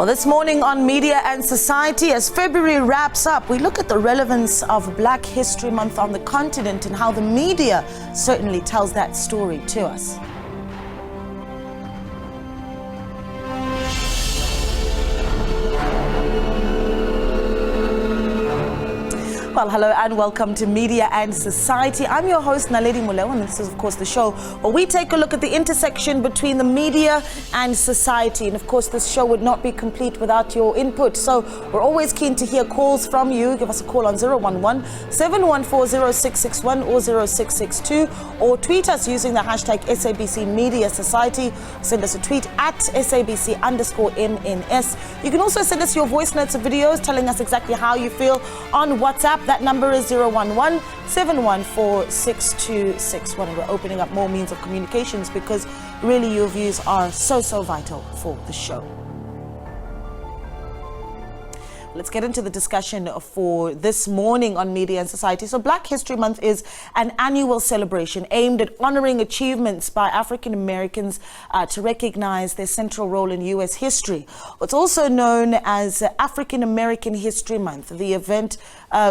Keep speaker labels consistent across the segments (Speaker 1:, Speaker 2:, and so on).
Speaker 1: Well, this morning on Media and Society, as February wraps up, we look at the relevance of Black History Month on the continent and how the media certainly tells that story to us. Well, hello and welcome to Media and Society. I'm your host, Naledi Muleo, and this is, of course, the show where we take a look at the intersection between the media and society. And, of course, this show would not be complete without your input. So we're always keen to hear calls from you. Give us a call on 011-714-0661 or 0662, or tweet us using the hashtag SABC Media Society. Send us a tweet at SABC_MNS. You can also send us your voice notes or videos telling us exactly how you feel on WhatsApp. That number is 011-714-6261. And we're opening up more means of communications because really your views are so vital for the show. Let's get into the discussion for this morning on Media and Society. So Black History Month is an annual celebration aimed at honoring achievements by African Americans to recognize their central role in U.S. history. It's also known as African American History Month. The event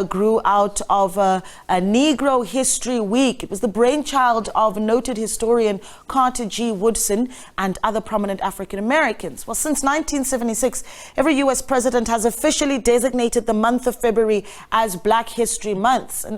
Speaker 1: grew out of a Negro History Week. It was the brainchild of noted historian Carter G. Woodson and other prominent African Americans. Well, since 1976, every U.S. president has officially designated the month of February as Black History Month, and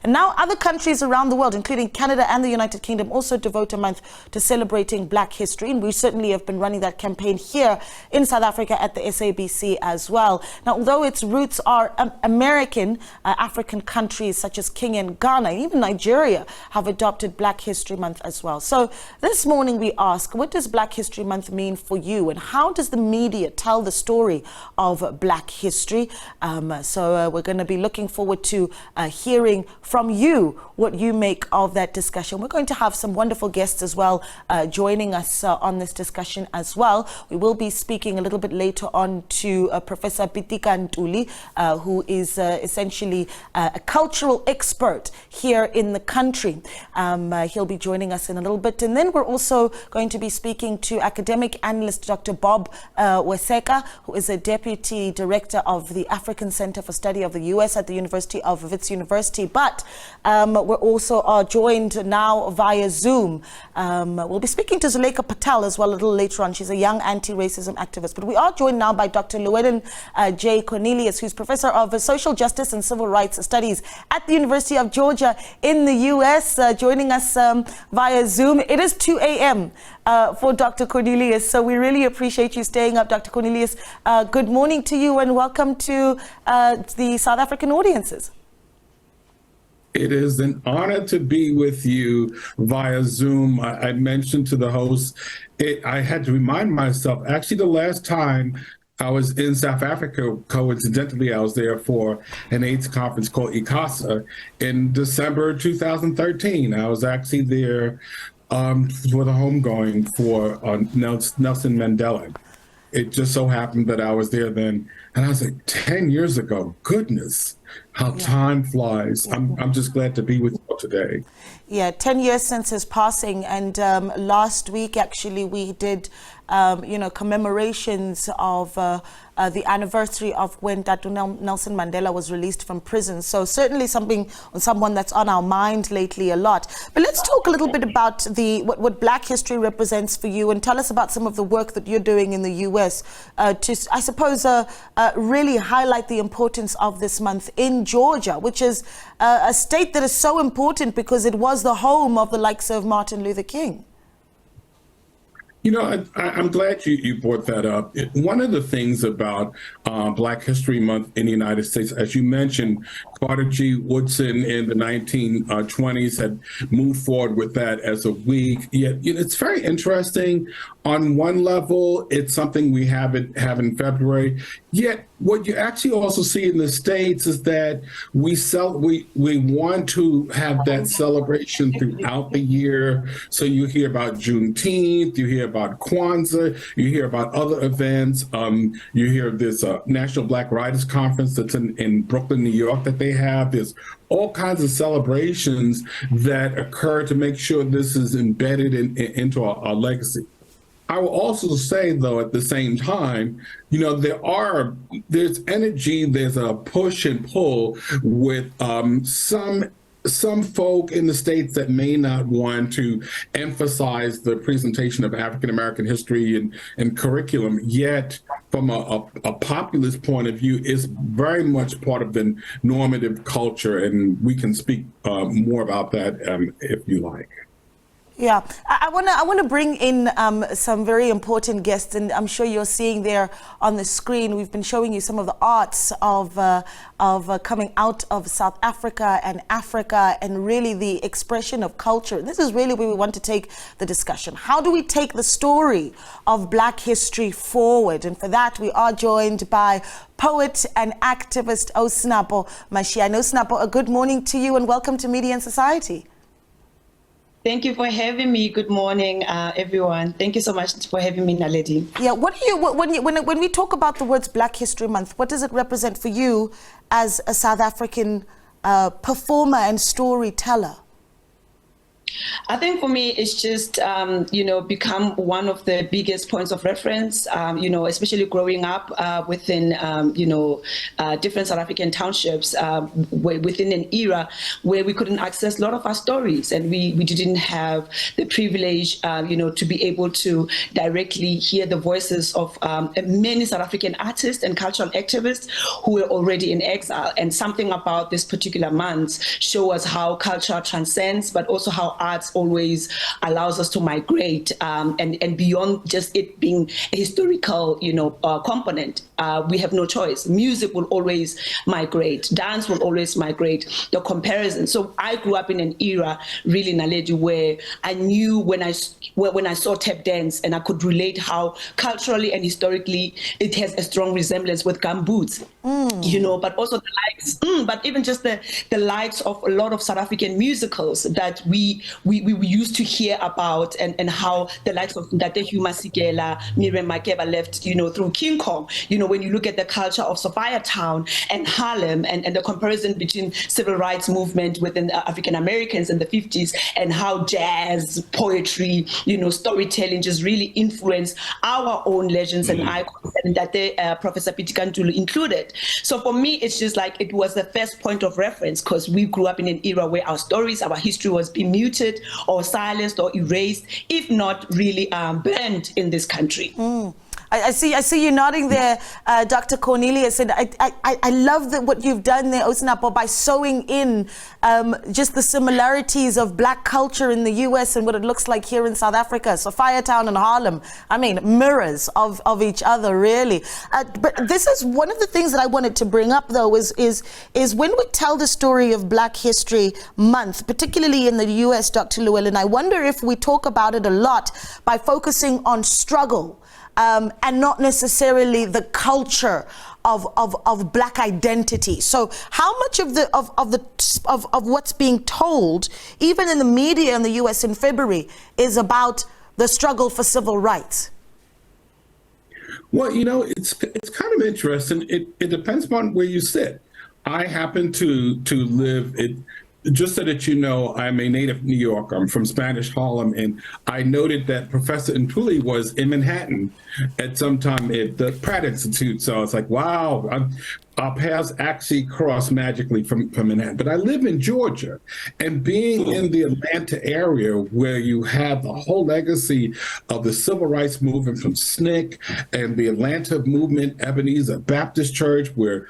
Speaker 1: now other countries around the world, including Canada and the United Kingdom, also devote a month to celebrating Black history, and we certainly have been running that campaign here in South Africa at the SABC as well. Now, although its roots are American, African countries such as Kenya and Ghana, and even Nigeria, have adopted Black History Month as well. So this morning we ask, what does Black History Month mean for you, and how does the media tell the story of Black history? So we're going to be looking forward to hearing from you what you make of that discussion. We're going to have some wonderful guests as well joining us on this discussion as well. We will be speaking a little bit later on to Professor Pitika Ntuli, who is essentially a cultural expert here in the country. He'll be joining us in a little bit. And then we're also going to be speaking to academic analyst Dr. Bob Weseka, who is a Deputy Director of the African Center for Study of the U.S. at the University of Wits University. But we're also joined now via Zoom. We'll be speaking to Zuleika Patel as well a little later on. She's a young anti-racism activist. But we are joined now by Dr. Llewellyn J. Cornelius, who's Professor of Social Justice and Civil Rights Studies at the University of Georgia in the U.S., joining us via Zoom. It is 2 a.m. For Dr. Cornelius, so we really appreciate you staying up, Dr. Cornelius. Good morning to you and welcome to the South African audiences.
Speaker 2: It is an honor to be with you via Zoom. I mentioned to the host, I had to remind myself, actually the last time I was in South Africa, coincidentally, I was there for an AIDS conference called ICASA in December 2013. I was actually there for the homegoing for Nelson Mandela. It just so happened that I was there then, and I was like, 10 years ago, goodness, how time flies. I'm just glad to be with you today.
Speaker 1: Yeah, 10 years since his passing, and last week, actually, we did, commemorations of the anniversary of when Dr. Nelson Mandela was released from prison. So certainly someone that's on our mind lately a lot. But let's talk a little bit about what Black history represents for you, and tell us about some of the work that you're doing in the U.S. To, I suppose, really highlight the importance of this month in Georgia, which is a state that is so important because it was the home of the likes of Martin Luther King.
Speaker 2: You know, I'm glad you brought that up. One of the things about Black History Month in the United States, as you mentioned, Carter G. Woodson in the 1920s had moved forward with that as a week. Yet, it's very interesting. On one level, it's something we have in February. Yet, what you actually also see in the States is that we want to have that celebration throughout the year. So you hear about Juneteenth, you hear about Kwanzaa, you hear about other events. You hear this National Black Writers Conference that's in Brooklyn, New York that they have. There's all kinds of celebrations that occur to make sure this is embedded into our legacy. I will also say, though, at the same time, there's energy, there's a push and pull with some folk in the States that may not want to emphasize the presentation of African American history and curriculum, yet from a populist point of view, is very much part of the normative culture, and we can speak more about that if you like.
Speaker 1: Yeah, I want to bring in some very important guests, and I'm sure you're seeing there on the screen. We've been showing you some of the arts of coming out of South Africa and really the expression of culture. This is really where we want to take the discussion. How do we take the story of Black history forward? And for that, we are joined by poet and activist Osinapo Mashiane. Osinapo, a good morning to you and welcome to Media and Society.
Speaker 3: Thank you for having me. Good morning, everyone. Thank you so much for having me, Naledi.
Speaker 1: Yeah, when we talk about the words Black History Month, what does it represent for you as a South African performer and storyteller?
Speaker 3: I think for me, it's just, become one of the biggest points of reference, especially growing up within, different South African townships within an era where we couldn't access a lot of our stories, and we didn't have the privilege, to be able to directly hear the voices of many South African artists and cultural activists who were already in exile. And something about this particular month show us how culture transcends, but also how arts always allows us to migrate and beyond just it being a historical, component. We have no choice. Music will always migrate. Dance will always migrate. The comparison. So I grew up in an era, really, Naledi, where I knew when I saw tap dance, and I could relate how culturally and historically it has a strong resemblance with gumboots, but also the likes, but even just the likes of a lot of South African musicals that we used to hear about, and how the likes of Ndate Hugh Masekela, Miriam Makeba left, through King Kong. When you look at the culture of Sophia Town and Harlem, and the comparison between civil rights movement within African Americans in the 50s, and how jazz, poetry, storytelling just really influenced our own legends and icons, and that Professor Pitika Ntuli included. So for me, it's just like it was the first point of reference, because we grew up in an era where our stories, our history was being muted or silenced or erased, if not really banned in this country.
Speaker 1: I see you nodding there, Dr. Cornelius, and I love what you've done there, Osinapo, by sewing in just the similarities of Black culture in the US and what it looks like here in South Africa. Sophia Town and Harlem, I mean, mirrors of each other, really. But this is one of the things that I wanted to bring up, though, is when we tell the story of Black History Month, particularly in the US, Dr. Llewellyn, I wonder if we talk about it a lot by focusing on struggle. And not necessarily the culture of Black identity. So, how much of what's being told, even in the media in the U.S. in February, is about the struggle for civil rights?
Speaker 2: Well, it's kind of interesting. It depends upon where you sit. I happen to live in. Just so that you know, I'm a native New Yorker. I'm from Spanish Harlem, and I noted that Professor Ntuli was in Manhattan at some time at the Pratt Institute. So I was like, wow, our paths actually cross magically from Manhattan. But I live in Georgia, and being in the Atlanta area where you have the whole legacy of the civil rights movement from SNCC and the Atlanta movement, Ebenezer Baptist Church, where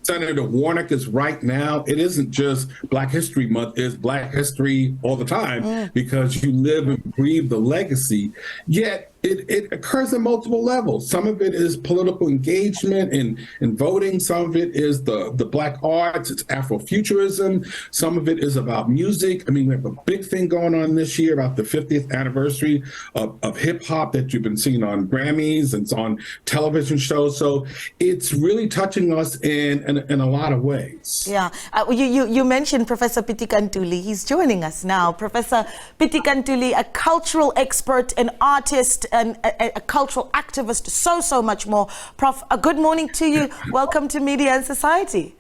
Speaker 2: Senator Warnock is right now. It isn't just Black History Month, it's Black history all the time because you live and breathe the legacy. Yet it occurs at multiple levels. Some of it is political engagement and voting. Some of it is the Black arts. It's Afrofuturism. Some of it is about music. I mean, we have a big thing going on this year about the 50th anniversary of hip hop that you've been seeing on Grammys and on television shows. So it's really touching us in a lot of ways.
Speaker 1: Yeah. You mentioned Professor Pitika Ntuli. He's joining us now. Professor Pitika Ntuli, a cultural expert, an artist, and a cultural activist, so much more. Prof, a good morning to you. Welcome to Media and Society.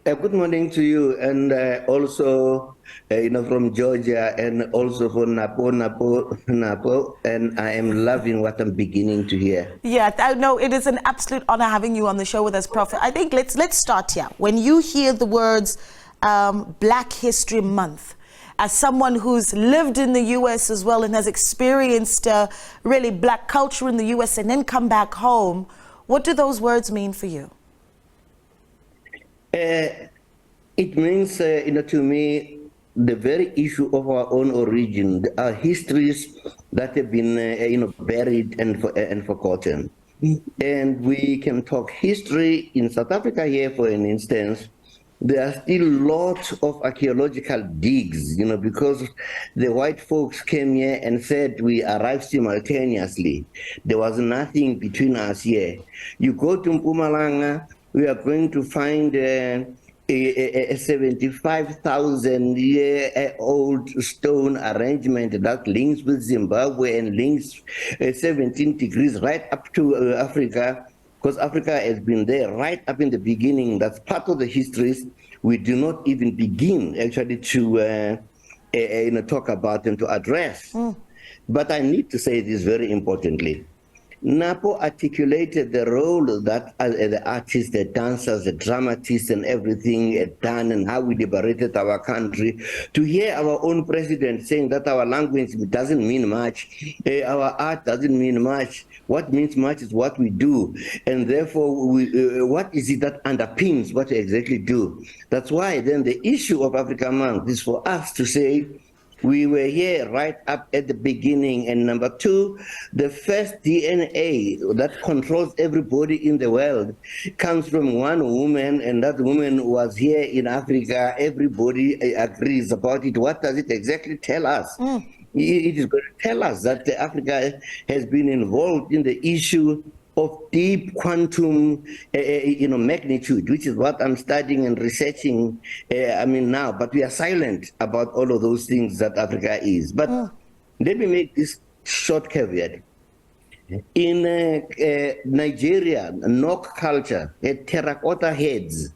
Speaker 4: Good morning to you, and also, from Georgia, and also for Napo, and I am loving what I'm beginning to hear.
Speaker 1: Yeah, no, it is an absolute honor having you on the show with us, Prof. I think let's start here. When you hear the words Black History Month, as someone who's lived in the U.S. as well and has experienced really Black culture in the U.S. and then come back home, what do those words mean for you?
Speaker 4: It means, to me, the very issue of our own origin, our histories that have been, buried and forgotten. And we can talk history in South Africa here, for an instance. There are still lots of archaeological digs, because the white folks came here and said we arrived simultaneously. There was nothing between us here. You go to Mpumalanga, we are going to find a 75,000-year-old stone arrangement that links with Zimbabwe and links 17 degrees right up to Africa, because Africa has been there right up in the beginning. That's part of the histories we do not even begin actually to talk about and to address. But I need to say this very importantly. Napo articulated the role that the artists, the dancers, the dramatists and everything had done, and how we liberated our country. To hear our own president saying that our language doesn't mean much, our art doesn't mean much, what means much is what we do. And therefore, what is it that underpins what we exactly do? That's why then the issue of Africa Month is for us to say, we were here right up at the beginning. And number two, the first DNA that controls everybody in the world comes from one woman, and that woman was here in Africa. Everybody agrees about it. What does it exactly tell us? It is going to tell us that Africa has been involved in the issue of deep quantum, magnitude, which is what I'm studying and researching, now. But we are silent about all of those things that Africa is. But let me make this short caveat. In Nigeria, Nok culture had terracotta heads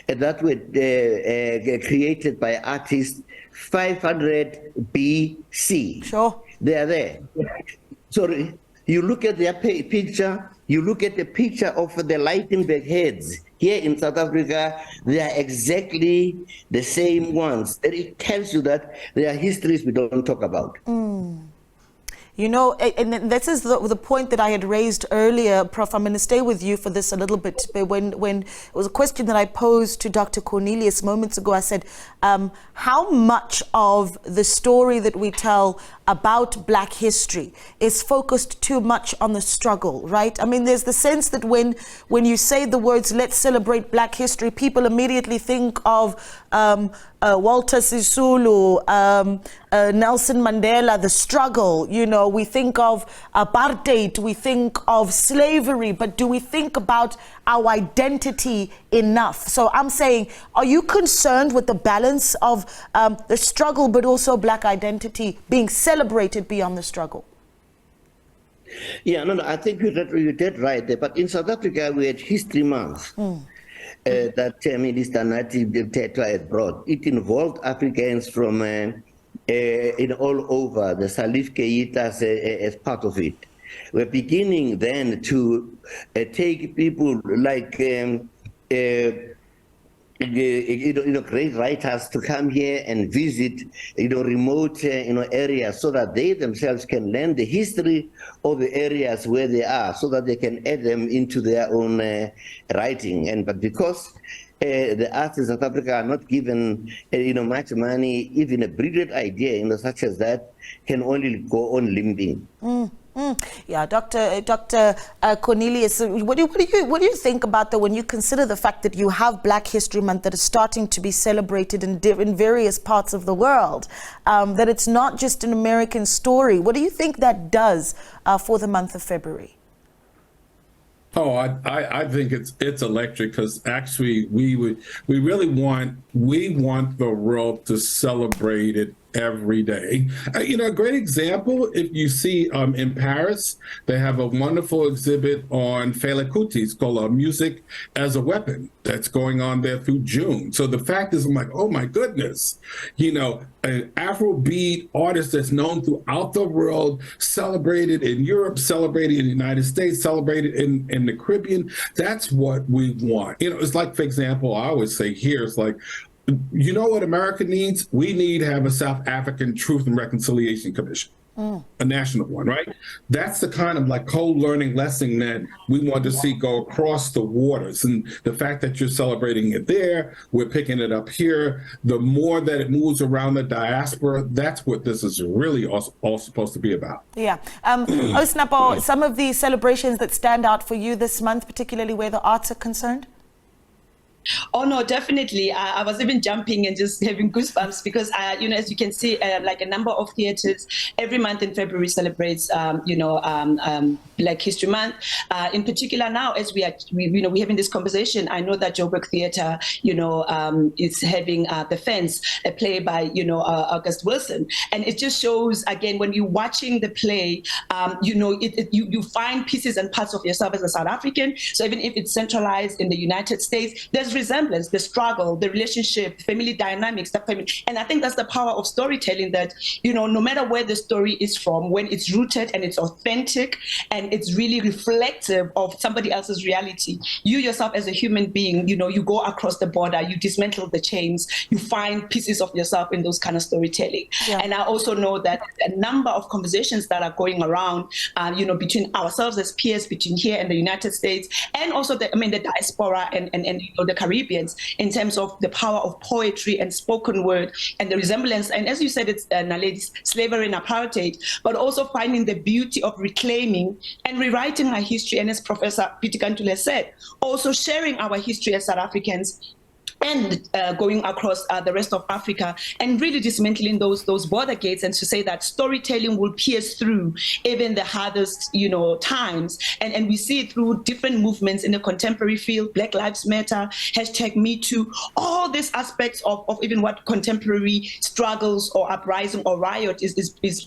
Speaker 4: that were created by artists 500 BC.
Speaker 1: Sure.
Speaker 4: They are there. Sorry. You look at their picture, you look at the picture of the Lichtenberg heads here in South Africa, they are exactly the same ones. And it tells you that there are histories we don't talk about.
Speaker 1: And this is the point that I had raised earlier, Prof. I'm going to stay with you for this a little bit. But when it was a question that I posed to Dr. Cornelius moments ago, I said, how much of the story that we tell about Black history is focused too much on the struggle, right? I mean, there's the sense that when you say the words, let's celebrate Black history, people immediately think of Walter Sisulu, Nelson Mandela, the struggle, we think of apartheid, we think of slavery, but do we think about our identity enough? So I'm saying, are you concerned with the balance of the struggle, but also Black identity being celebrated beyond the struggle?
Speaker 4: Yeah, no, I think you did right there. But in South Africa, we had History Month. That Minister Nathi Mthethwa had brought. It involved Africans from all over, the Salif Keitas as part of it. We're beginning then to take people like great writers to come here and visit remote areas, so that they themselves can learn the history of the areas where they are, so that they can add them into their own writing. But because the arts in South Africa are not given much money, even a brilliant idea such as that can only go on limping.
Speaker 1: Yeah, Dr. Cornelius, what do you think about that when you consider the fact that you have Black History Month that is starting to be celebrated in various parts of the world, that it's not just an American story? What do you think that does for the month of February?
Speaker 2: Oh, I think it's electric, because actually we really want the world to celebrate it every day. A great example, if you see in Paris, they have a wonderful exhibit on Fela Kuti called Music as a Weapon that's going on there through June. So the fact is, I'm like, oh my goodness, an Afrobeat artist that's known throughout the world, celebrated in Europe, celebrated in the United States, celebrated in the Caribbean. That's what we want. It's like, for example, I always say here, it's like, you know what America needs? We need to have a South African Truth and Reconciliation Commission, a national one, right? That's the kind of like co-learning lesson that we want to see go across the waters. And the fact that you're celebrating it there, we're picking it up here, the more that it moves around the diaspora, that's what this is really all supposed to be about.
Speaker 1: Yeah. Osnapo, some of the celebrations that stand out for you this month, particularly where the arts are concerned?
Speaker 3: Oh, no, definitely. I was even jumping and just having goosebumps because, as you can see, like a number of theaters every month in February celebrates, Black History Month. In particular now, as we're having this conversation, I know that Joburg Theatre, is having The Fence, a play by, August Wilson. And it just shows, again, when you're watching the play, you find pieces and parts of yourself as a South African. So even if it's centralized in the United States, there's resemblance, the struggle, the relationship, family dynamics, and I think that's the power of storytelling, that, no matter where the story is from, when it's rooted and it's authentic and it's really reflective of somebody else's reality, you yourself as a human being, you go across the border, you dismantle the chains, you find pieces of yourself in those kind of storytelling. Yeah. And I also know that a number of conversations that are going around, between ourselves as peers, between here and the United States, and also the diaspora and the Caribbeans, in terms of the power of poetry and spoken word and the resemblance. And as you said, it's slavery and apartheid, but also finding the beauty of reclaiming and rewriting our history. And as Professor Peter Kantule said, also sharing our history as South Africans and going across the rest of Africa and really dismantling those border gates, and to say that storytelling will pierce through even the hardest, times. And we see it through different movements in the contemporary field, Black Lives Matter, #MeToo, all these aspects of even what contemporary struggles or uprising or riot is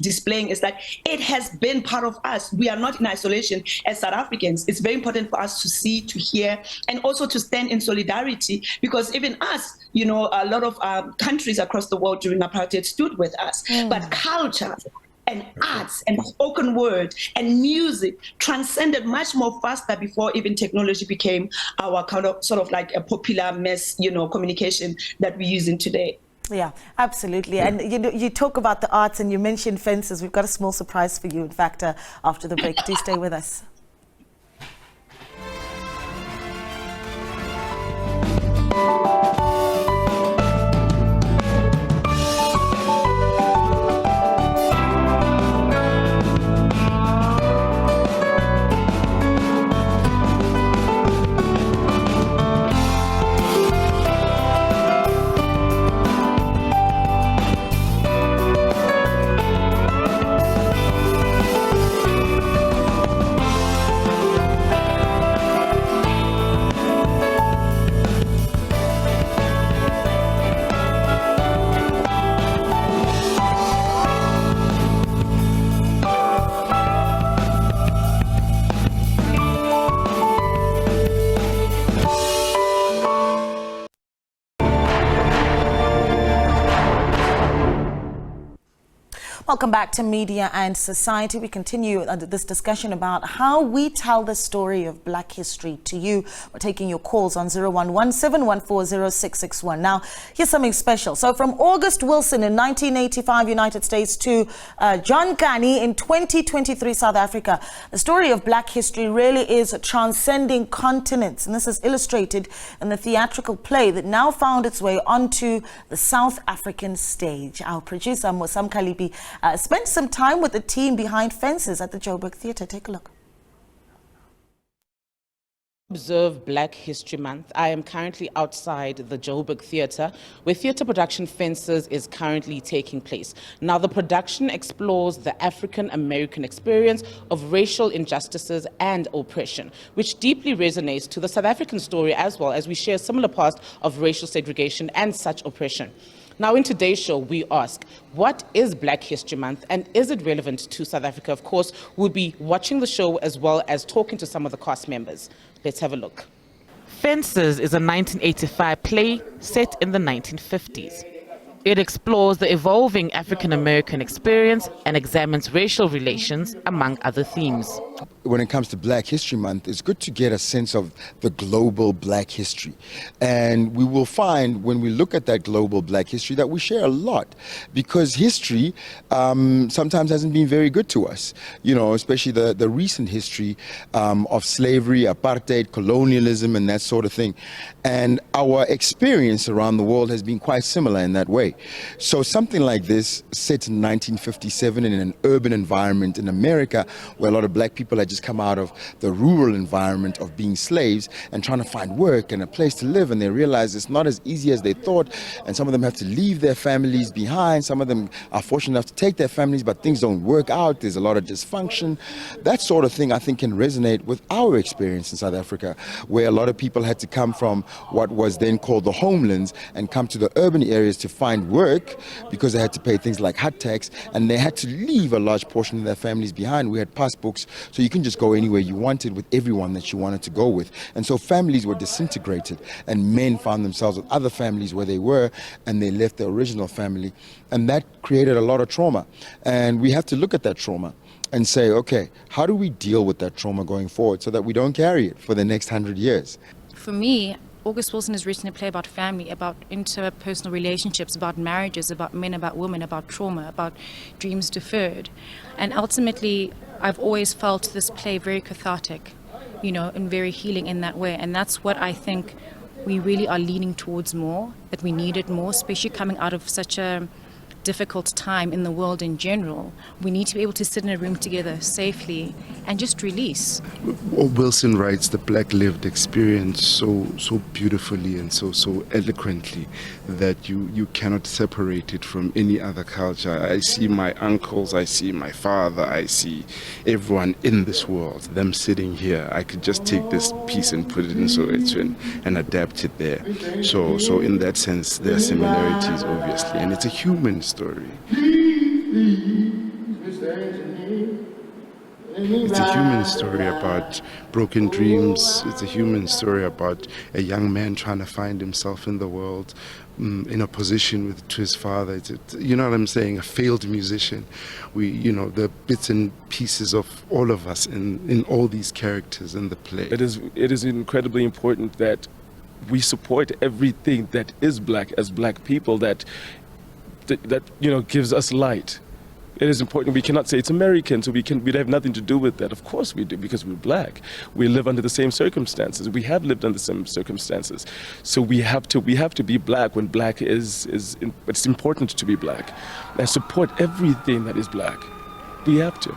Speaker 3: displaying, is that it has been part of us. We are not in isolation as South Africans. It's very important for us to see, to hear, and also to stand in solidarity, because even us, a lot of countries across the world during apartheid stood with us. But culture and arts and spoken word and music transcended much more faster before even technology became our sort of like a popular mass, communication that we're using today.
Speaker 1: Yeah, absolutely. And you talk about the arts and you mentioned fences. We've got a small surprise for you, in fact, after the break. Do stay with us. Welcome back to Media and Society. We continue this discussion about how we tell the story of Black history to you. We're taking your calls on 011-714-0661. Now, here's something special. So from August Wilson in 1985, United States, to John Kani in 2023, South Africa, the story of Black history really is transcending continents. And this is illustrated in the theatrical play that now found its way onto the South African stage. Our producer, Mosam Kalipi, spent some time with the team behind Fences at the Joburg Theatre. Take a look.
Speaker 5: Observe Black History Month. I am currently outside the Joburg Theatre, where theatre production Fences is currently taking place. Now, the production explores the African American experience of racial injustices and oppression, which deeply resonates to the South African story, as well as we share similar past of racial segregation and such oppression. Now, in today's show, we ask, what is Black History Month and is it relevant to South Africa? Of course, we'll be watching the show as well as talking to some of the cast members. Let's have a look. Fences is a 1985 play set in the 1950s. It explores the evolving African-American experience and examines racial relations, among other themes.
Speaker 6: When it comes to Black History Month, it's good to get a sense of the global Black history. And we will find when we look at that global Black history that we share a lot, because history sometimes hasn't been very good to us, you know, especially the recent history of slavery, apartheid, colonialism, and that sort of thing. And our experience around the world has been quite similar in that way. So something like this, set in 1957 in an urban environment in America, where a lot of Black people had just come out of the rural environment of being slaves and trying to find work and a place to live, and they realize it's not as easy as they thought, and some of them have to leave their families behind. Some of them are fortunate enough to take their families, but things don't work out. There's a lot of dysfunction. That sort of thing, I think, can resonate with our experience in South Africa, where a lot of people had to come from what was then called the homelands and come to the urban areas to find work because they had to pay things like hut tax, and they had to leave a large portion of their families behind. We had pass books, so you can just go anywhere you wanted with everyone that you wanted to go with. And so families were disintegrated, and men found themselves with other families where they were, and they left their original family. And that created a lot of trauma. And we have to look at that trauma and say, okay, how do we deal with that trauma going forward so that we don't carry it for the next 100 years?
Speaker 7: For me, August Wilson has written a play about family, about interpersonal relationships, about marriages, about men, about women, about trauma, about dreams deferred. And ultimately, I've always felt this play very cathartic, you know, and very healing in that way. And that's what I think we really are leaning towards more, that we need it more, especially coming out of such a difficult time in the world in general. We need to be able to sit in a room together safely and just release.
Speaker 8: Wilson writes the Black lived experience so beautifully and so eloquently that you cannot separate it from any other culture. I see my uncles, I see my father, I see everyone in this world, them sitting here. I could just take this piece and put it in Soweto and adapt it there. So in that sense, there are similarities, obviously, and it's a human story. It's a human story about broken dreams. It's a human story about a young man trying to find himself in the world, in opposition to his father. You know what I'm saying? A failed musician. The bits and pieces of all of us in all these characters in the play.
Speaker 9: It is incredibly important that we support everything that is Black as Black people, that gives us light. It is important. We cannot say it's American, so we have nothing to do with that. Of course we do, because we're Black. We live under the same circumstances. We have lived under the same circumstances. So we have to be Black when Black it's important to be Black and support everything that is Black. We have to.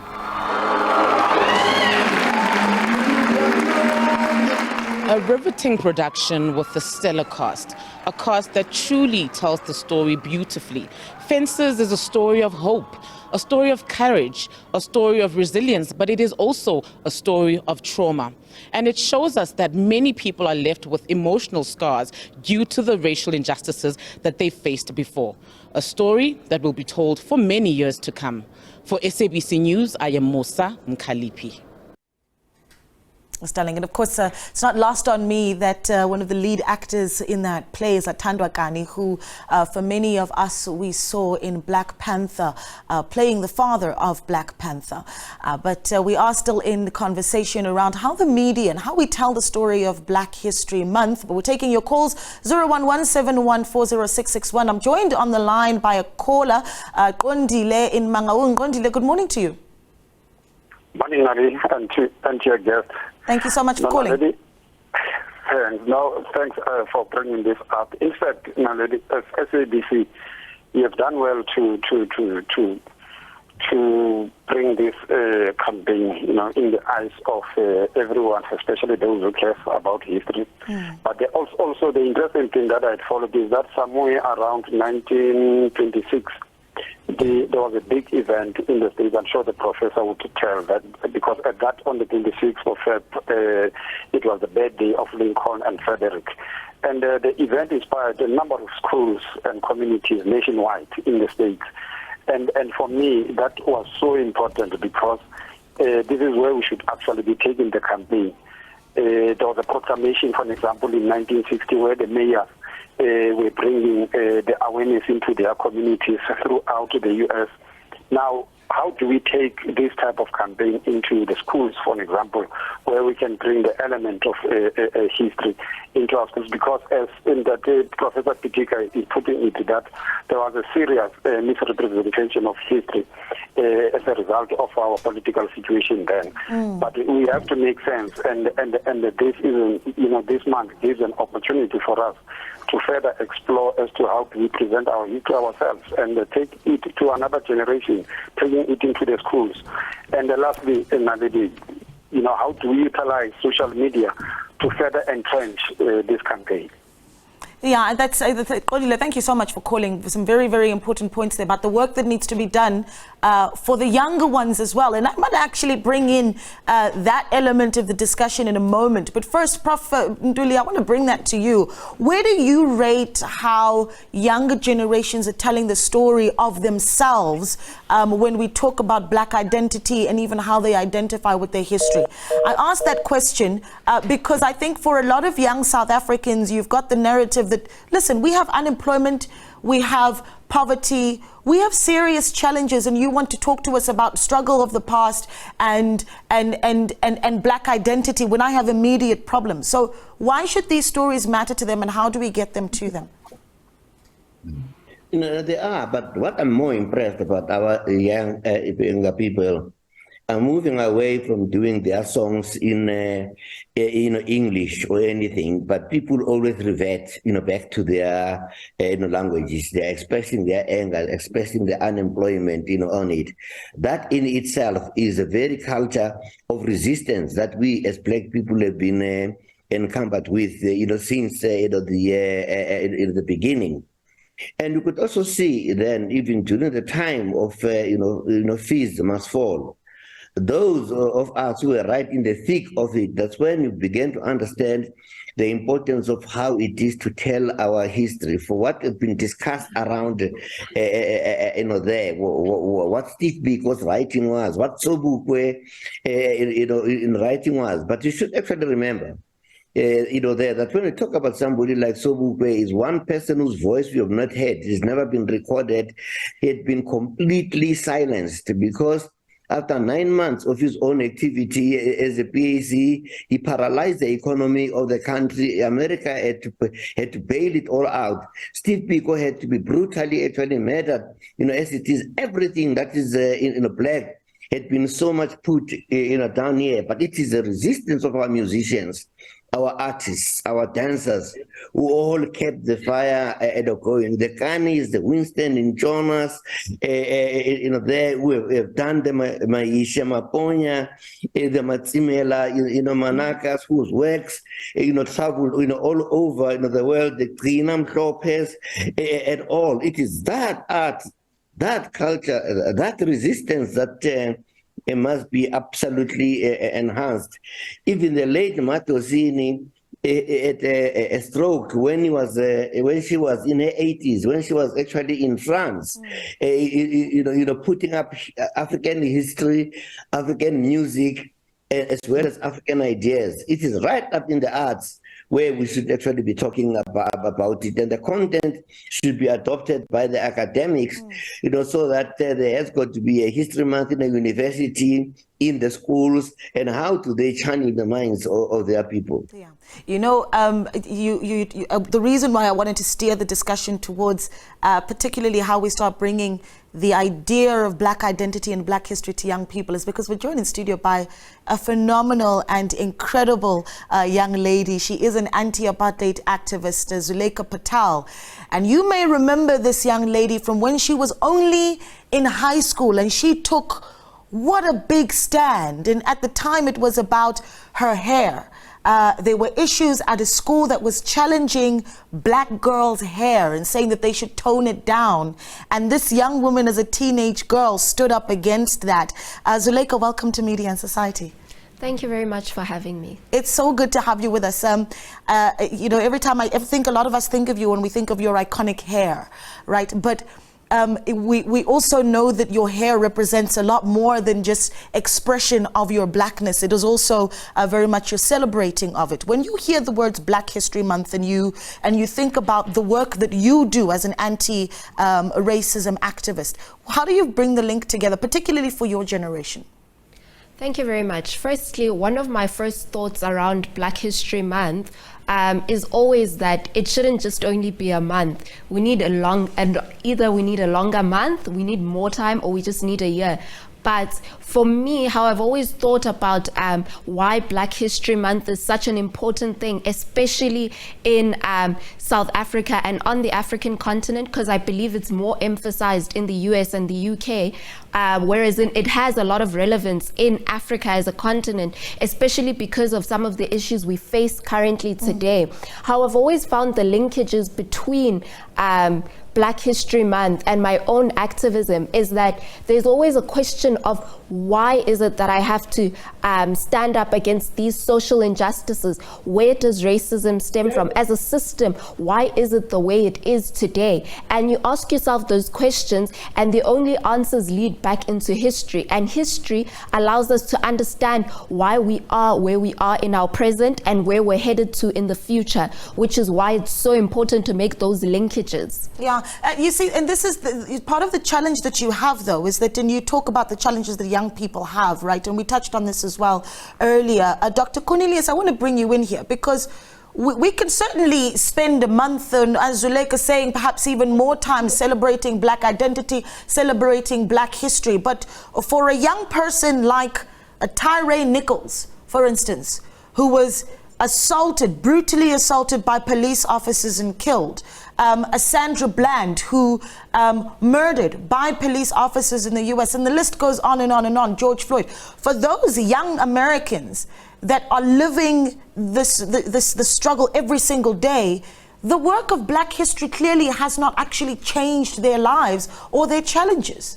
Speaker 5: A riveting production with a stellar cast, a cast that truly tells the story beautifully. Fences is a story of hope, a story of courage, a story of resilience, but it is also a story of trauma. And it shows us that many people are left with emotional scars due to the racial injustices that they faced before. A story that will be told for many years to come. For SABC News, I am Musa Mkhalipi.
Speaker 1: Sterling. And of course, it's not lost on me that one of the lead actors in that play is Thandwa Kani, who for many of us we saw in Black Panther, playing the father of Black Panther. But we are still in conversation around how the media and how we tell the story of Black History Month. But we're taking your calls, 011-714-0661. I'm joined on the line by a caller, Gondile in Mangaung. Gondile, good morning to you.
Speaker 10: Morning, Nari, and to your guest.
Speaker 1: Thank you so much for calling.
Speaker 10: Naledi, thanks for bringing this up. In fact, Naledi, as SABC, you have done well to bring this campaign, in the eyes of everyone, especially those who care about history. But also the interesting thing that I followed is that somewhere around 1926. There was a big event in the States. I'm sure the professor would tell that, because at that, on the 26th of February, it was the birthday of Lincoln and Frederick. And the event inspired a number of schools and communities nationwide in the States. And for me, that was so important because this is where we should actually be taking the campaign. There was a proclamation, for example, in 1960 where the mayors were bringing the awareness into their communities throughout the U.S. Now, how do we take this type of campaign into the schools, for example, where we can bring the element of history into our schools? Because as in that Professor Pitika is putting it, that there was a serious misrepresentation of history as a result of our political situation then. But we have to make sense, and this is, this month gives an opportunity for us to further explore as to how we present our history ourselves and take it to another generation, taking it into the schools. And lastly, Naledi, how do we utilize social media to further entrench this campaign?
Speaker 1: Yeah, that's Kolile, thank you so much for calling. Some very, very important points there about the work that needs to be done for the younger ones as well. And I might actually bring in that element of the discussion in a moment. But first, Prof. Nduli, I want to bring that to you. Where do you rate how younger generations are telling the story of themselves when we talk about Black identity and even how they identify with their history? I ask that question because I think for a lot of young South Africans, you've got the narrative that, listen, we have unemployment, we have poverty, we have serious challenges, and you want to talk to us about struggle of the past and Black identity when I have immediate problems. So why should these stories matter to them, and how do we get them to them?
Speaker 4: They are, but what I'm more impressed about our younger people are moving away from doing their songs in English or anything, but people always revert back to their languages. They're expressing their anger, expressing their unemployment on it. That in itself is a very culture of resistance that we as Black people have been encumbered with since the beginning. And you could also see then, even during the time of Fees Must Fall, those of us who were right in the thick of it, that's when you begin to understand the importance of how it is to tell our history, for what has been discussed around there, what Steve Biko's writing was, what Sobukwe in writing was. But you should actually remember that when we talk about somebody like Sobukwe, is one person whose voice we have not heard, he's never been recorded, he had been completely silenced because after 9 months of his own activity as a PAC, he paralyzed the economy of the country. America had to bail it all out. Steve Biko had to be brutally actually murdered, as it is. Everything that is Black had been so much put down here, but it is the resistance of our musicians, our artists, our dancers, who all kept the fire going. The Kanis, the Winston and Jonas, there who have done the Maisha Maponya, the Matsimela, Manakas, whose works, traveled, all over the world, the Trinam Lopez, and all. It is that art, that culture, that resistance that it must be absolutely enhanced. Even the late Matosini had a stroke when she was in her 80s, when she was actually in France, putting up African history, African music, as well as African ideas. It is right up in the arts where we should actually be talking about it, and the content should be adopted by the academics, so that there has got to be a history month in a university, in the schools, and how do they channel the minds of their people.
Speaker 1: Yeah, the reason why I wanted to steer the discussion towards particularly how we start bringing the idea of Black identity and Black history to young people is because we're joined in studio by a phenomenal and incredible young lady. She is an anti-apartheid activist, Zuleika Patel. And you may remember this young lady from when she was only in high school, and she took what a big stand. And at the time it was about her hair. There were issues at a school that was challenging Black girls' hair and saying that they should tone it down. And this young woman, as a teenage girl, stood up against that. Zuleika, welcome to Media and Society.
Speaker 11: Thank you very much for having me.
Speaker 1: It's so good to have you with us. You know, every time I think, a lot of us think of you when we think of your iconic hair, right? But we also know that your hair represents a lot more than just expression of your blackness. It is also very much your celebrating of it. When you hear the words Black History Month and you think about the work that you do as an anti-racism activist, how do you bring the link together, particularly for your generation?
Speaker 11: Thank you very much. Firstly, one of my first thoughts around Black History Month is always that it shouldn't just only be a month. We need either we need a longer month, we need more time, or we just need a year. But for me, how I've always thought about why Black History Month is such an important thing, especially in South Africa and on the African continent, because I believe it's more emphasized in the US and the UK, whereas it has a lot of relevance in Africa as a continent, especially because of some of the issues we face currently today. How I've always found the linkages between Black History Month and my own activism is that there's always a question of why is it that I have to stand up against these social injustices? Where does racism stem from? As a system, why is it the way it is today? And you ask yourself those questions, and the only answers lead back into history. And history allows us to understand why we are where we are in our present and where we're headed to in the future, which is why it's so important to make those linkages.
Speaker 1: Yeah, you see, and this is part of the challenge that you have, though, is that, and you talk about the challenges that young people have, right? And we touched on this as well earlier. Dr. Cornelius, I want to bring you in here because we can certainly spend a month, and as Zuleika is saying, perhaps even more time celebrating Black identity, celebrating Black history. But for a young person like Tyree Nichols, for instance, who was assaulted, brutally assaulted by police officers and killed, a Sandra Bland who murdered by police officers in the US, and the list goes on and on and on, George Floyd. For those young Americans that are living the struggle every single day, the work of Black history clearly has not actually changed their lives or their challenges.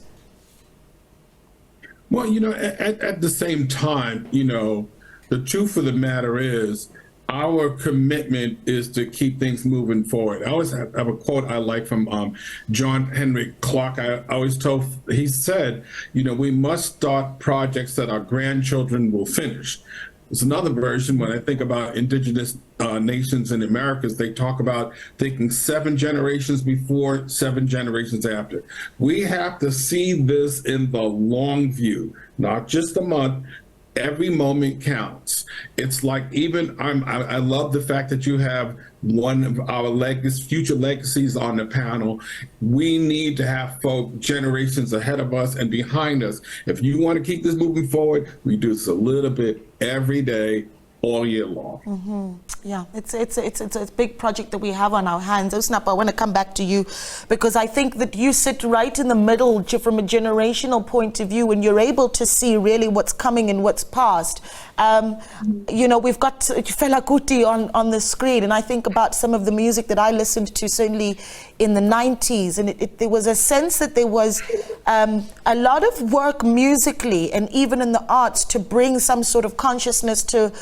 Speaker 2: Well, you know, at the same time, you know, the truth of the matter is our commitment is to keep things moving forward. I always have a quote I like from John Henry Clark. I always told, he said, you know, we must start projects that our grandchildren will finish. There's another version when I think about indigenous nations in the Americas, they talk about thinking 7 generations before, 7 generations after. We have to see this in the long view, not just a month. Every moment counts. It's like, even I love the fact that you have one of our future legacies on the panel. We need to have folk generations ahead of us and behind us. If you want to keep this moving forward, we do this a little bit every day, all year long.
Speaker 1: Mm-hmm. Yeah, it's a big project that we have on our hands. Osnap, I want to come back to you because I think that you sit right in the middle from a generational point of view, and you're able to see really what's coming and what's past. You know, we've got Fela Kuti on the screen, and I think about some of the music that I listened to certainly in the 90s, and there was a sense that there was a lot of work musically and even in the arts to bring some sort of consciousness to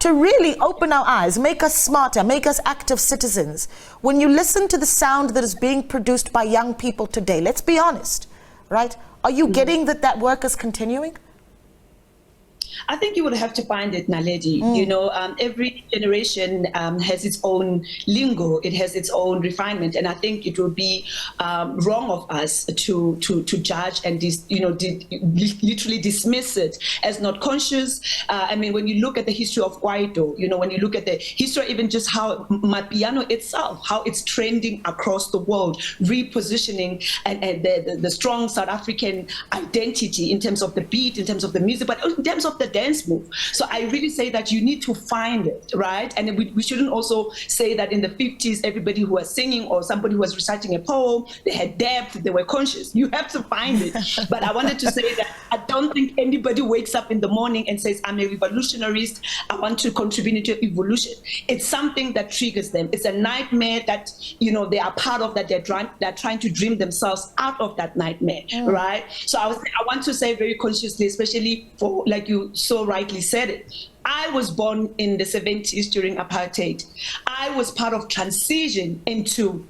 Speaker 1: really open our eyes, make us smarter, make us active citizens. When you listen to the sound that is being produced by young people today, let's be honest, right? Are you getting that work is continuing?
Speaker 3: I think you would have to find it, Naledi. You know, every generation has its own lingo. It has its own refinement, and I think it would be wrong of us to judge and literally dismiss it as not conscious. I mean, when you look at the history of Kwaito, you know, when you look at the history, even just how Mapiano itself, how it's trending across the world, repositioning and the strong South African identity in terms of the beat, in terms of the music, but in terms of the dance move. So I really say that you need to find it, right? And we shouldn't also say that in the 50s, everybody who was singing or somebody who was reciting a poem, they had depth, they were conscious. You have to find it. But I wanted to say that I don't think anybody wakes up in the morning and says, I'm a revolutionarist, I want to contribute to evolution. It's something that triggers them. It's a nightmare that, you know, they are part of, that they're trying to dream themselves out of that nightmare, right? So I want to say very consciously, especially for, like you so rightly said it. I was born in the 70s during apartheid. I was part of transition into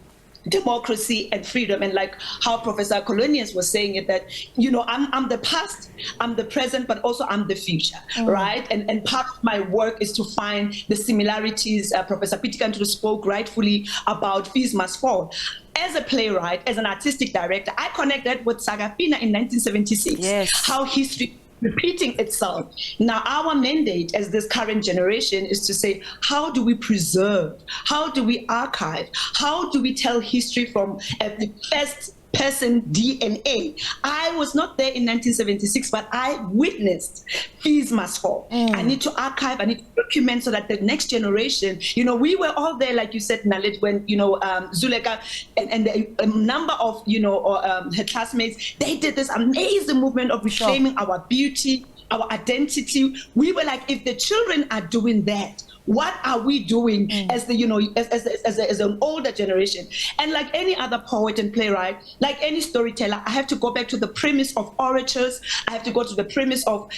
Speaker 3: democracy and freedom, and like how Professor Colonius was saying it, that, I'm the past, I'm the present, but also I'm the future, right? And part of my work is to find the similarities. Professor Pitikantulu spoke rightfully about Fees Must Fall. As a playwright, as an artistic director, I connected with Sagapina in 1976, how history repeating itself. Now, our mandate as this current generation is to say, how do we preserve? How do we archive? How do we tell history from the first person DNA? I was not there in 1976, but I witnessed Fees Must Fall. I need to archive, I need to document so that the next generation, we were all there, like you said, Nalit, when, Zuleka and a number of, her classmates, they did this amazing movement of reclaiming our beauty, our identity. We were like, if the children are doing that, what are we doing as the, as an older generation? And like any other poet and playwright, like any storyteller, I have to go back to the premise of orators. I have to go to the premise of,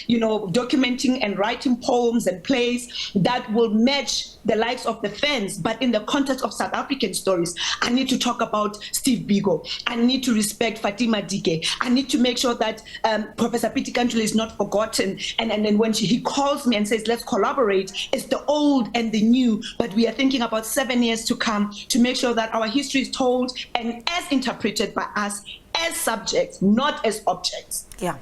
Speaker 3: documenting and writing poems and plays that will match the likes of the fans, but in the context of South African stories. I need to talk about Steve Biko. I need to respect Fatima Dike. I need to make sure that Professor Pitikantulu is not forgotten. And then when he calls me and says, let's collaborate, it's the old and the new, but we are thinking about 7 years to come to make sure that our history is told and as interpreted by us as subjects, not as objects.
Speaker 1: Yeah.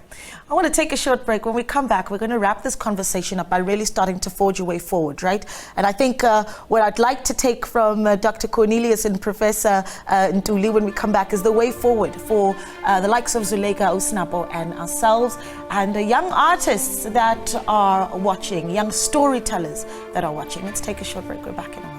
Speaker 1: I want to take a short break. When we come back, we're going to wrap this conversation up by really starting to forge a way forward, right? And I think what I'd like to take from Dr. Cornelius and Professor Ntuli when we come back is the way forward for the likes of Zuleka Usnapo and ourselves, and young artists that are watching, young storytellers that are watching. Let's take a short break. We're back in a moment.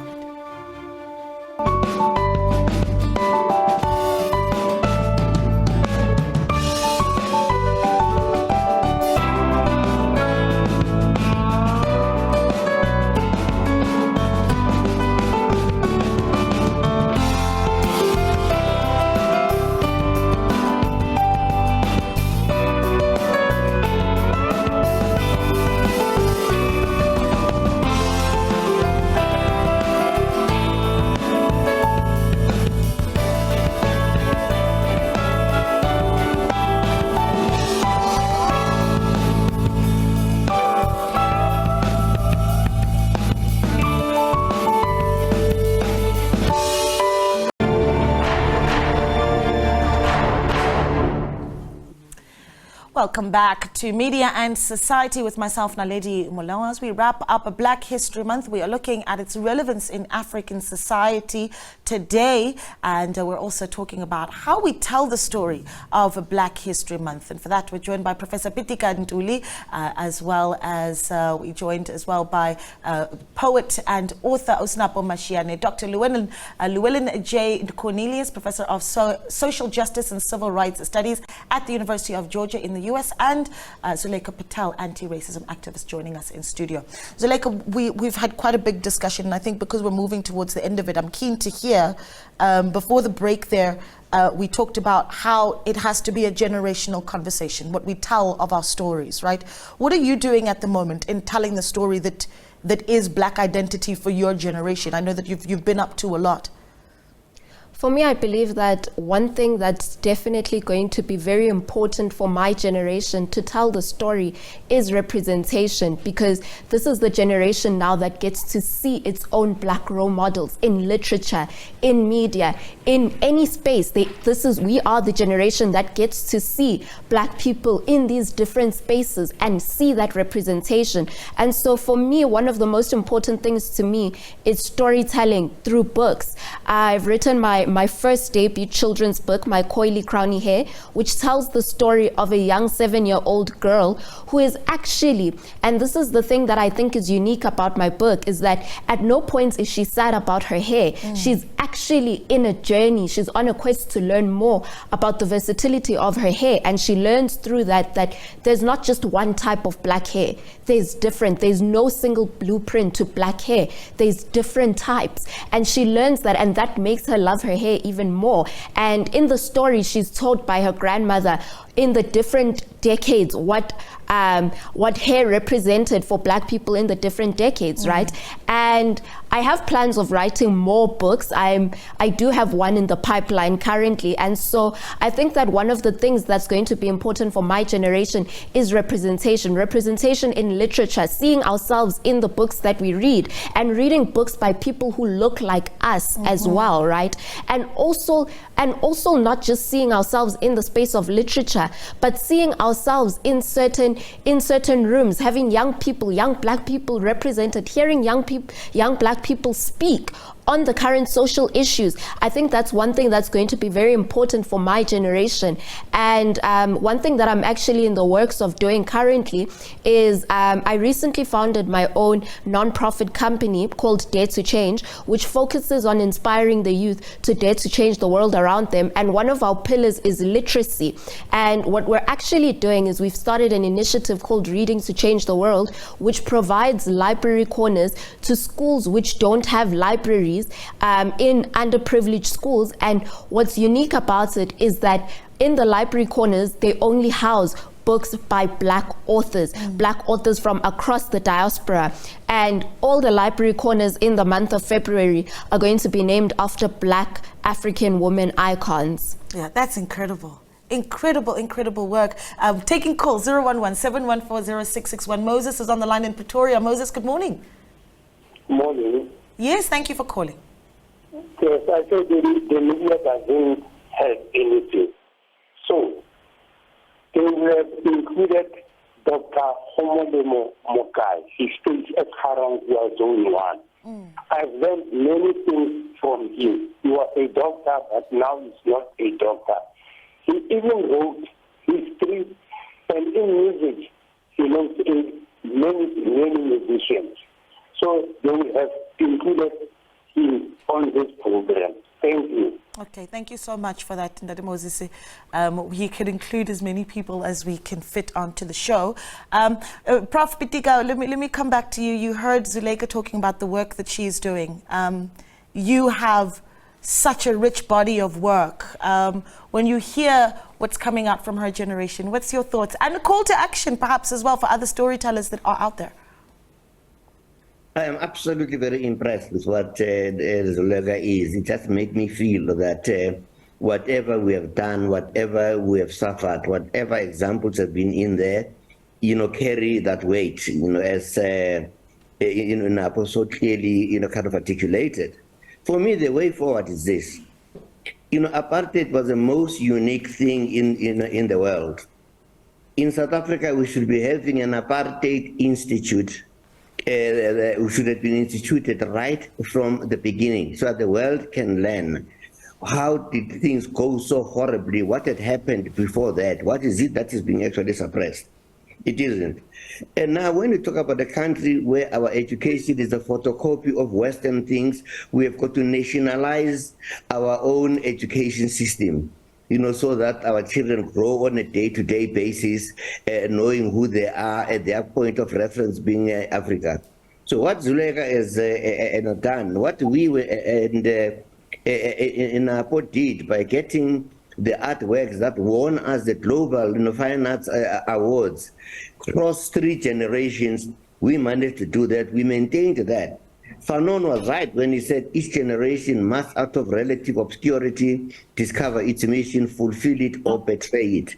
Speaker 1: Welcome back to Media and Society with myself, Naledi Moloa. As we wrap up a Black History Month, we are looking at its relevance in African society today, and we're also talking about how we tell the story of Black History Month. And for that, we're joined by Professor Pitika Ntuli, as well as we joined as well by poet and author Usnapo Mashiane, Dr. Llewellyn J. Cornelius, Professor of Social Justice and Civil Rights Studies at the University of Georgia in the US, and Zuleka Patel, anti-racism activist, joining us in studio. Zuleka, we've had quite a big discussion, and I think because we're moving towards the end of it, I'm keen to hear, before the break there, we talked about how it has to be a generational conversation, what we tell of our stories, right? What are you doing at the moment in telling the story that is Black identity for your generation? I know that you've been up to a lot.
Speaker 11: For me, I believe that one thing that's definitely going to be very important for my generation to tell the story is representation, because this is the generation now that gets to see its own Black role models in literature, in media, in any space. We are the generation that gets to see Black people in these different spaces and see that representation. And so for me, one of the most important things to me is storytelling through books. I've written my first debut children's book, My Coily Crowny Hair, which tells the story of a young 7-year-old girl who is actually, and this is the thing that I think is unique about my book, is that at no point is she sad about her hair. She's actually in a journey. She's on a quest to learn more about the versatility of her hair, and she learns through that there's not just one type of Black hair. There's no single blueprint to Black hair. There's different types, and she learns that, and that makes her love her hair even more. And in the story, she's told by her grandmother in the different decades, what hair represented for Black people in the different decades, right? And I have plans of writing more books. I do have one in the pipeline currently, and so I think that one of the things that's going to be important for my generation is representation in literature, seeing ourselves in the books that we read, and reading books by people who look like us as well, right? And also not just seeing ourselves in the space of literature, but seeing ourselves in certain rooms, having young Black people represented, hearing young Black people speak on the current social issues. I think that's one thing that's going to be very important for my generation. And one thing that I'm actually in the works of doing currently is I recently founded my own nonprofit company called Dare to Change, which focuses on inspiring the youth to dare to change the world around them. And one of our pillars is literacy. And what we're actually doing is we've started an initiative called Reading to Change the World, which provides library corners to schools which don't have libraries in underprivileged schools. And what's unique about it is that in the library corners, they only house books by Black authors from across the diaspora. And all the library corners in the month of February are going to be named after Black African women icons.
Speaker 1: Yeah, that's incredible. Incredible work. Taking calls, 011-714-0661. Moses is on the line in Pretoria. Moses, good morning.
Speaker 12: Morning.
Speaker 1: Yes, thank you for calling.
Speaker 12: Yes, I said the media doesn't have anything. So, they have included Dr. Homolemo Mokai. He stays at Harang Zone 1. I've learned many things from him. He was a doctor, but now he's not a doctor. He even wrote history, and in music, he knows many musicians. So they will have included him on this program. Thank you.
Speaker 1: Okay, thank you so much for that, Ndade Moses. We can include as many people as we can fit onto the show. Prof. Pitika, let me come back to you. You heard Zuleika talking about the work that she's doing. You have such a rich body of work. When you hear what's coming out from her generation, what's your thoughts? And a call to action, perhaps, as well, for other storytellers that are out there.
Speaker 4: I am absolutely very impressed with what Zuleika is. It just makes me feel that whatever we have done, whatever we have suffered, whatever examples have been in there, carry that weight, as Napo so clearly, kind of articulated. For me, the way forward is this. Apartheid was the most unique thing in the world. In South Africa, we should be having an apartheid institute. We should have been instituted right from the beginning so that the world can learn how did things go so horribly, what had happened before that, what is it that is being actually suppressed. It isn't. And now when we talk about a country where our education is a photocopy of Western things, we have got to nationalize our own education system, so that our children grow on a day-to-day basis, knowing who they are at their point of reference being Africa. So what Zuleika has done, what we in our did by getting the artworks that won us the Global Fine Arts Awards, across 3 generations, we managed to do that. We maintained that. Fanon was right when he said each generation must, out of relative obscurity, discover its mission, fulfill it, or betray it.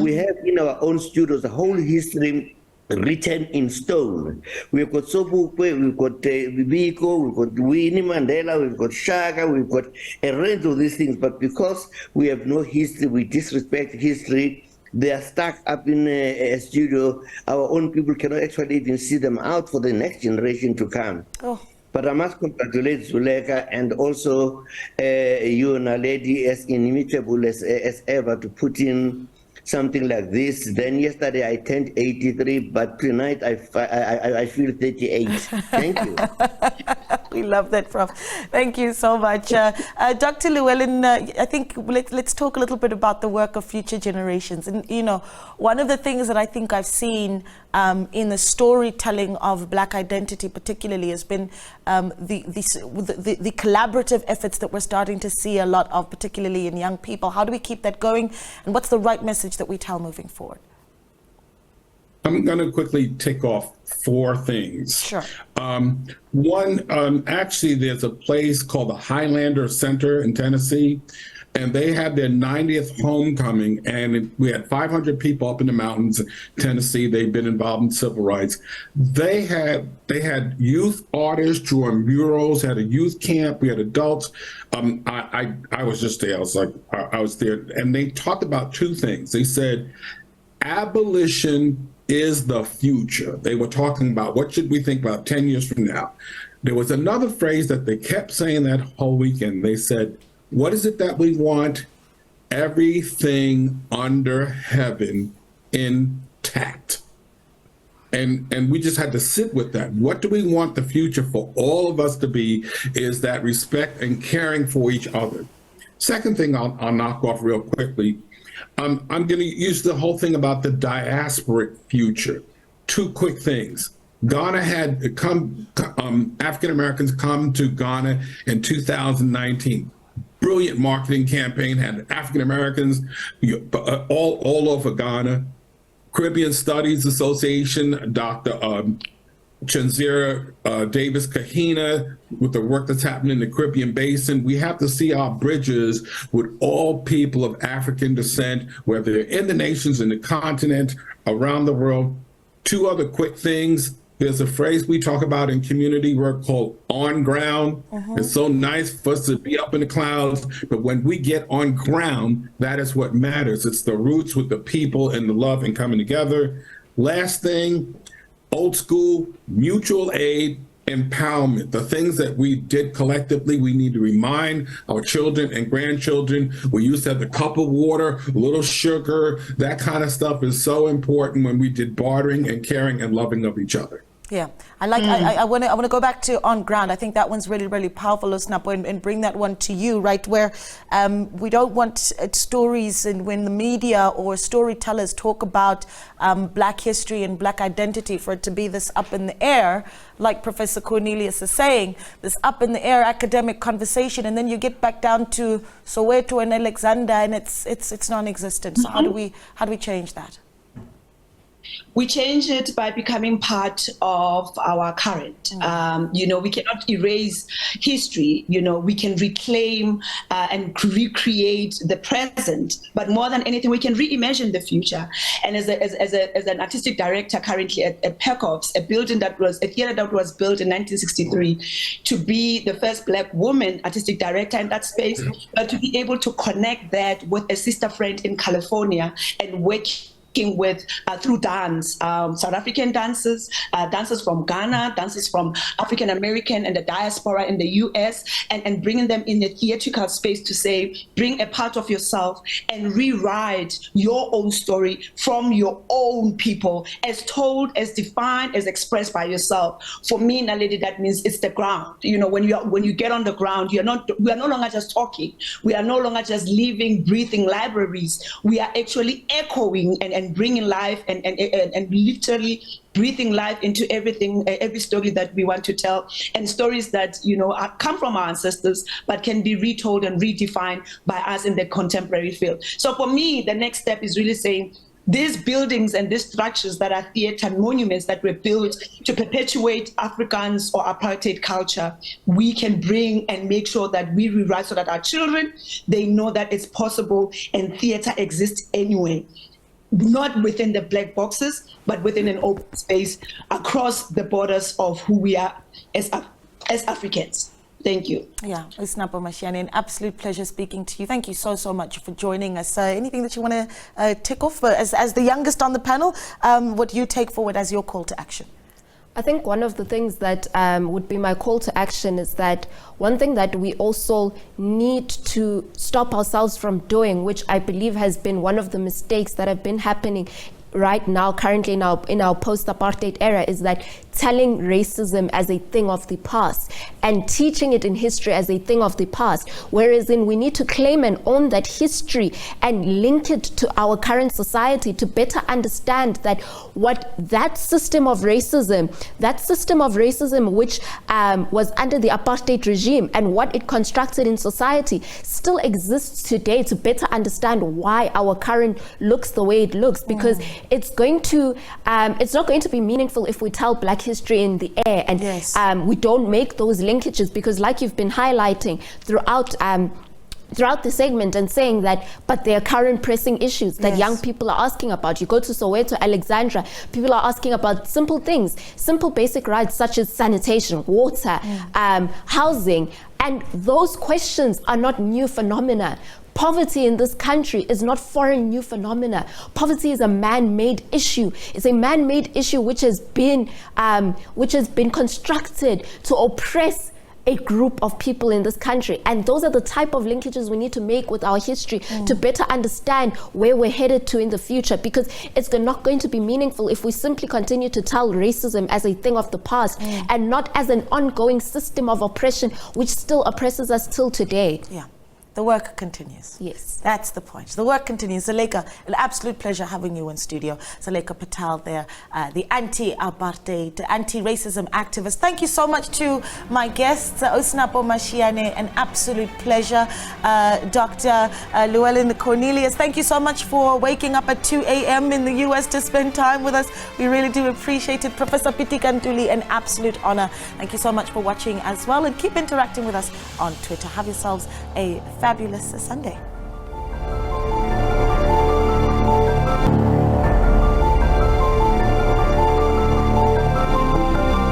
Speaker 4: We have in our own studios a whole history written in stone. We've got Sobukwe, we've got Biko, we've got Winnie Mandela, we've got Shaka, we've got a range of these things. But because we have no history, we disrespect history, they are stuck up in a studio. Our own people cannot actually even see them out for the next generation to come. Oh. But I must congratulate Zuleika and also you, Naledi, as inimitable as ever to put in something like this. Then yesterday I turned 83, but tonight I feel 38. Thank you.
Speaker 1: We love that, Prof. Thank you so much. Dr. Llewellyn, I think let's talk a little bit about the work of future generations. And, one of the things that I think I've seen in the storytelling of Black identity particularly has been the collaborative efforts that we're starting to see a lot of, particularly in young people. How do we keep that going? And what's the right message that we tell moving forward?
Speaker 2: I'm going to quickly tick off 4 things.
Speaker 1: Sure.
Speaker 2: One, actually, there's a place called the Highlander Center in Tennessee, and they had their 90th homecoming, and we had 500 people up in the mountains, Tennessee. They've been involved in civil rights. They had youth artists drawing murals, had a youth camp. We had adults. I was just there. I was there, and they talked about 2 things. They said, abolition is the future. They were talking about what should we think about 10 years from now. There was another phrase that they kept saying that whole weekend. They said, what is it that we want? Everything under heaven intact. And we just had to sit with that. What do we want the future for all of us to be is that respect and caring for each other. Second thing I'll knock off real quickly. I'm going to use the whole thing about the diasporic future. 2 quick things. Ghana had African Americans come to Ghana in 2019. Brilliant marketing campaign, had African Americans all over Ghana. Caribbean Studies Association, Dr. Chanzira Davis Kahina, with the work that's happening in the Caribbean Basin. We have to see our bridges with all people of African descent, whether they're in the nations, in the continent, around the world. 2 other quick things. There's a phrase we talk about in community work called on ground. It's so nice for us to be up in the clouds, but when we get on ground, that is what matters. It's the roots with the people and the love and coming together. Last thing, old school, mutual aid, empowerment. The things that we did collectively, we need to remind our children and grandchildren. We used to have the cup of water, a little sugar. That kind of stuff is so important when we did bartering and caring and loving of each other.
Speaker 1: Yeah, I want to go back to on ground. I think that one's really, really powerful, Osnapo, and bring that one to you, right? Where we don't want stories, and when the media or storytellers talk about Black history and Black identity, for it to be this up in the air, like Professor Cornelius is saying, this up in the air academic conversation, and then you get back down to Soweto and Alexander, and it's non-existent. So how do we change that?
Speaker 3: We change it by becoming part of our current. We cannot erase history. We can reclaim and recreate the present. But more than anything, we can reimagine the future. And as an artistic director currently at Peckov's, a theater that was built in 1963, to be the first Black woman artistic director in that space, but to be able to connect that with a sister friend in California and work with through dance, South African dancers, dancers from Ghana, dancers from African American and the diaspora in the US, and bringing them in the theatrical space to say, bring a part of yourself and rewrite your own story from your own people, as told, as defined, as expressed by yourself. For me, Naledi, that means it's the ground. When you get on the ground, we are no longer just talking. We are no longer just living, breathing libraries. We are actually echoing and bringing life and literally breathing life into everything, every story that we want to tell, and stories that come from our ancestors but can be retold and redefined by us in the contemporary field. So for me, the next step is really saying, these buildings and these structures that are theater monuments that were built to perpetuate Afrikaans or apartheid culture, we can bring and make sure that we rewrite so that our children, they know that it's possible and theater exists anyway. Not within the black boxes, but within an open space across the borders of who we are as Africans. Thank you.
Speaker 1: Yeah, Osnapo Mashiane, an absolute pleasure speaking to you. Thank you so much for joining us. Anything that you want to tick off? As the youngest on the panel, what do you take forward as your call to action?
Speaker 11: I think one of the things that would be my call to action is that one thing that we also need to stop ourselves from doing, which I believe has been one of the mistakes that have been happening right now, currently in our post-apartheid era, is that telling racism as a thing of the past and teaching it in history as a thing of the past, whereas we need to claim and own that history and link it to our current society to better understand that what that system of racism which was under the apartheid regime and what it constructed in society still exists today, to better understand why our current looks the way it looks, because it's not going to be meaningful if we tell Black history in the air and we don't make those linkages, because like you've been highlighting throughout the segment and saying that, but there are current pressing issues that young people are asking about. You go to Soweto, Alexandra, people are asking about simple things, simple basic rights such as sanitation, water, housing, and those questions are not new phenomena. Poverty in this country is not foreign new phenomena. Poverty is a man-made issue. It's a man-made issue which has been constructed to oppress a group of people in this country. And those are the type of linkages we need to make with our history to better understand where we're headed to in the future, because it's not going to be meaningful if we simply continue to tell racism as a thing of the past and not as an ongoing system of oppression which still oppresses us till today.
Speaker 1: Yeah. The work continues.
Speaker 11: Yes.
Speaker 1: That's the point. The work continues. Zuleika, an absolute pleasure having you in studio. Zuleika Patel there, the anti-apartheid, anti-racism activist. Thank you so much to my guests, Osinapo Mashiane, an absolute pleasure. Dr. Llewellyn Cornelius, thank you so much for waking up at 2 a.m. in the US to spend time with us. We really do appreciate it. Professor Piti Kantuli, an absolute honor. Thank you so much for watching as well, and keep interacting with us on Twitter. Have yourselves a fabulous Sunday.